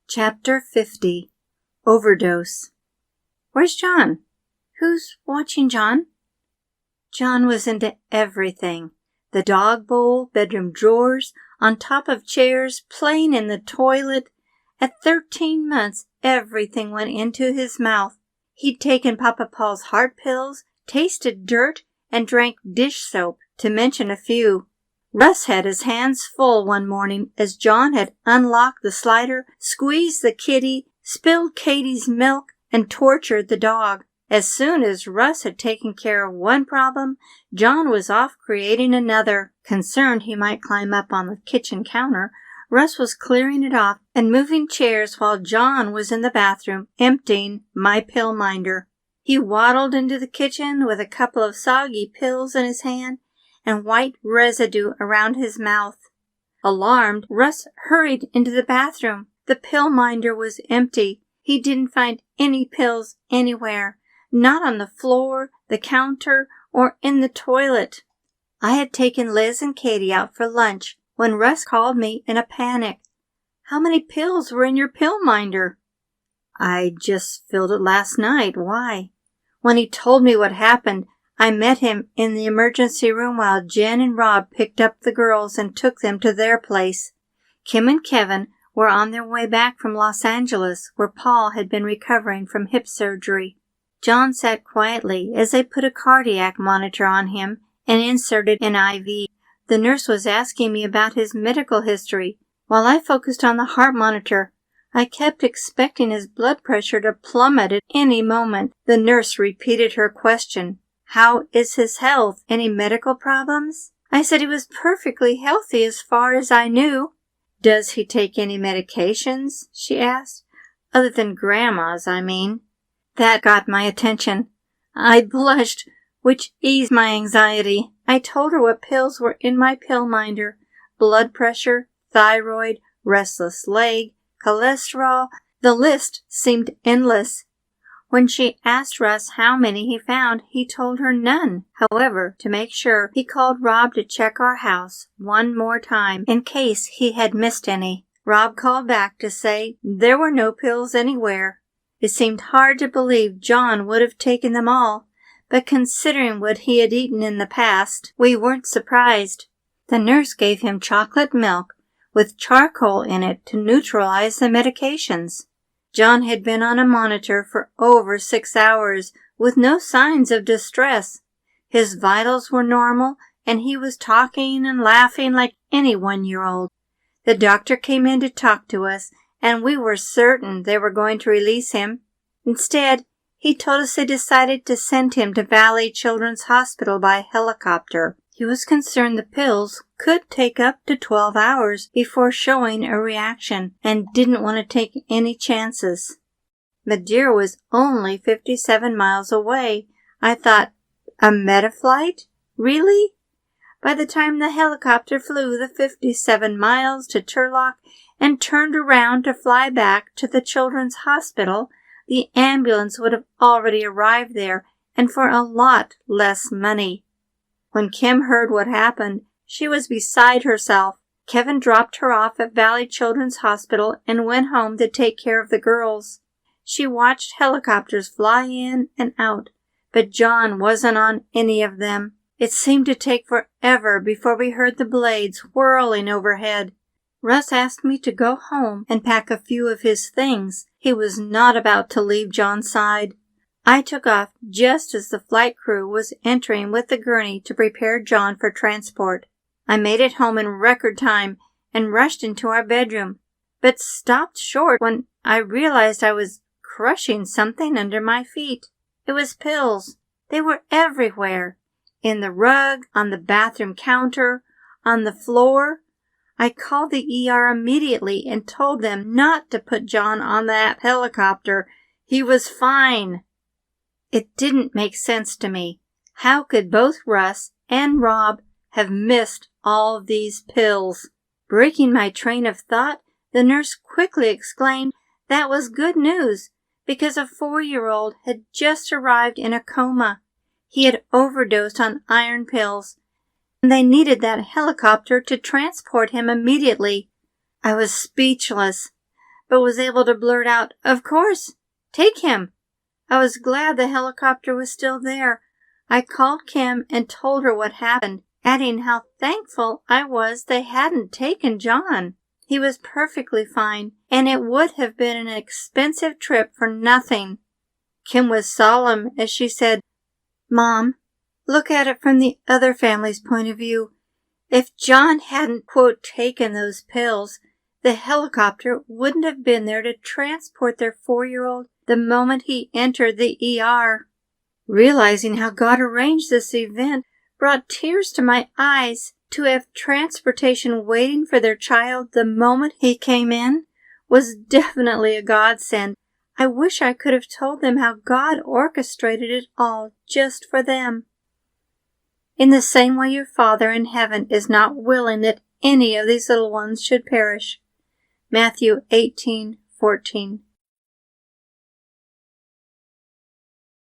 Chapter 50. Overdose. Where's John? Who's watching John? John was into everything. The dog bowl, bedroom drawers, on top of chairs, playing in the toilet. At 13 months, everything went into his mouth. He'd taken Papa Paul's heart pills, tasted dirt, and drank dish soap, to mention a few. Russ had his hands full one morning as John had unlocked the slider, squeezed the kitty, spilled Katie's milk, and tortured the dog. As soon as Russ had taken care of one problem, John was off creating another. Concerned he might climb up on the kitchen counter, Russ was clearing it off and moving chairs while John was in the bathroom emptying my pill minder. He waddled into the kitchen with a couple of soggy pills in his hand and white residue around his mouth. Alarmed, Russ hurried into the bathroom. The pill minder was empty. He didn't find any pills anywhere, not on the floor, the counter, or in the toilet. I had taken Liz and Katie out for lunch when Russ called me in a panic. "How many pills were in your pill minder?" "I just filled it last night. Why?" When he told me what happened, I met him in the emergency room while Jen and Rob picked up the girls and took them to their place. Kim and Kevin were on their way back from Los Angeles, where Paul had been recovering from hip surgery. John sat quietly as they put a cardiac monitor on him and inserted an IV. The nurse was asking me about his medical history. While I focused on the heart monitor, I kept expecting his blood pressure to plummet at any moment. The nurse repeated her question. "How is his health? Any medical problems?" I said he was perfectly healthy as far as I knew. "Does he take any medications?" she asked. "Other than Grandma's, I mean." That got my attention. I blushed, which eased my anxiety. I told her what pills were in my pill minder: blood pressure, thyroid, restless leg, cholesterol. The list seemed endless. When she asked Russ how many he found, he told her none. However, to make sure, he called Rob to check our house one more time in case he had missed any. Rob called back to say there were no pills anywhere. It seemed hard to believe John would have taken them all, but considering what he had eaten in the past, we weren't surprised. The nurse gave him chocolate milk with charcoal in it to neutralize the medications. John had been on a monitor for over 6 hours with no signs of distress. His vitals were normal, and he was talking and laughing like any 1-year-old. The doctor came in to talk to us, and we were certain they were going to release him. Instead, he told us they decided to send him to Valley Children's Hospital by helicopter. He was concerned the pills could take up to 12 hours before showing a reaction and didn't want to take any chances. Madeira was only 57 miles away. I thought, a metaflight? Really? By the time the helicopter flew the 57 miles to Turlock and turned around to fly back to the Children's Hospital, the ambulance would have already arrived there, and for a lot less money. When Kim heard what happened, she was beside herself. Kevin dropped her off at Valley Children's Hospital and went home to take care of the girls. She watched helicopters fly in and out, but John wasn't on any of them. It seemed to take forever before we heard the blades whirling overhead. Russ asked me to go home and pack a few of his things. He was not about to leave John's side. I took off just as the flight crew was entering with the gurney to prepare John for transport. I made it home in record time and rushed into our bedroom, but stopped short when I realized I was crushing something under my feet. It was pills. They were everywhere. In the rug, on the bathroom counter, on the floor. I called the ER immediately and told them not to put John on that helicopter. He was fine. It didn't make sense to me. How could both Russ and Rob have missed all of these pills? Breaking my train of thought, the nurse quickly exclaimed that was good news because a 4-year-old had just arrived in a coma. He had overdosed on iron pills, and they needed that helicopter to transport him immediately. I was speechless. but was able to blurt out, "Of course, take him." I was glad the helicopter was still there. I called Kim and told her what happened, adding how thankful I was they hadn't taken John. He was perfectly fine, and it would have been an expensive trip for nothing. Kim was solemn as she said, "Mom, look at it from the other family's point of view. If John hadn't, quote, taken those pills, the helicopter wouldn't have been there to transport their 4-year-old the moment he entered the ER." Realizing how God arranged this event brought tears to my eyes. To have transportation waiting for their child the moment he came in was definitely a godsend. I wish I could have told them how God orchestrated it all just for them. In the same way your Father in heaven is not willing that any of these little ones should perish. Matthew 18:14.